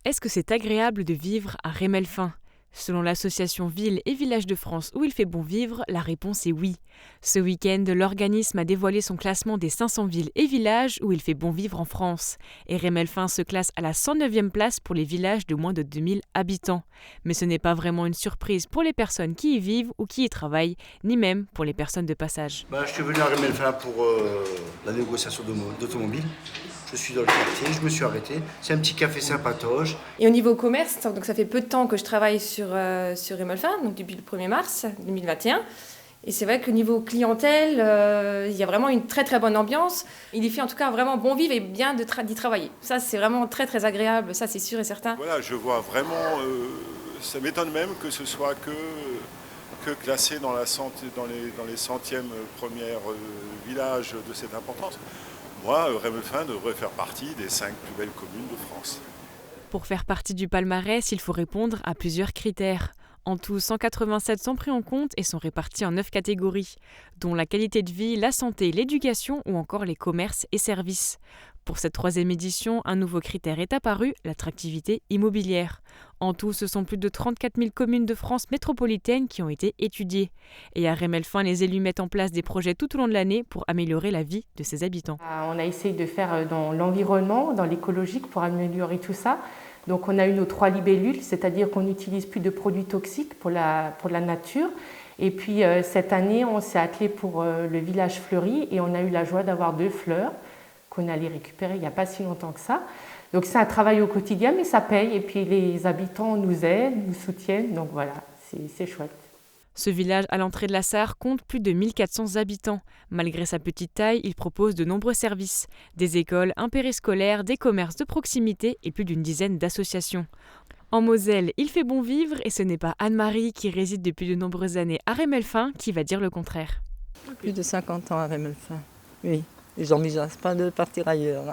Est-ce que c'est agréable de vivre à Rémelfin ? Selon l'association Villes et Villages de France où il fait bon vivre, la réponse est oui. Ce week-end, l'organisme a dévoilé son classement des 500 villes et villages où il fait bon vivre en France. Et Rémelfin se classe à la 109e place pour les villages de moins de 2000 habitants. Mais ce n'est pas vraiment une surprise pour les personnes qui y vivent ou qui y travaillent, ni même pour les personnes de passage. Je suis venu à Rémelfin pour la négociation d'automobile. Je suis dans le quartier, je me suis arrêté. C'est un petit café sympatoche. Et au niveau commerce, donc ça fait peu de temps que je travaille sur Rémelfin, donc depuis le 1er mars 2021. Et c'est vrai que niveau clientèle, il y a vraiment une très très bonne ambiance. Il y fait en tout cas vraiment bon vivre et bien d'y travailler. Ça, c'est vraiment très très agréable, ça c'est sûr et certain. Voilà, je vois vraiment, ça m'étonne même que ce soit que classé dans les centièmes premières villages de cette importance. Moi, Rémelfin devrait faire partie des 5 plus belles communes de France. Pour faire partie du palmarès, il faut répondre à plusieurs critères. En tout, 187 sont pris en compte et sont répartis en 9 catégories, dont la qualité de vie, la santé, l'éducation ou encore les commerces et services. Pour cette 3e édition, un nouveau critère est apparu, l'attractivité immobilière. En tout, ce sont plus de 34 000 communes de France métropolitaine qui ont été étudiées. Et à Rémelfin, les élus mettent en place des projets tout au long de l'année pour améliorer la vie de ses habitants. On a essayé de faire dans l'environnement, dans l'écologique pour améliorer tout ça. Donc on a eu nos 3 libellules, c'est-à-dire qu'on n'utilise plus de produits toxiques pour la nature. Et puis cette année, on s'est attelé pour le village fleuri et on a eu la joie d'avoir 2 fleurs qu'on allait récupérer il n'y a pas si longtemps que ça. Donc c'est un travail au quotidien, mais ça paye. Et puis les habitants nous aident, nous soutiennent. Donc voilà, c'est chouette. Ce village à l'entrée de la Sarre compte plus de 1400 habitants. Malgré sa petite taille, il propose de nombreux services. Des écoles, un périscolaire, des commerces de proximité et plus d'une dizaine d'associations. En Moselle, il fait bon vivre et ce n'est pas Anne-Marie qui réside depuis de nombreuses années à Rémelfin qui va dire le contraire. Plus de 50 ans à Rémelfin, oui. Et j'envisage pas de partir ailleurs.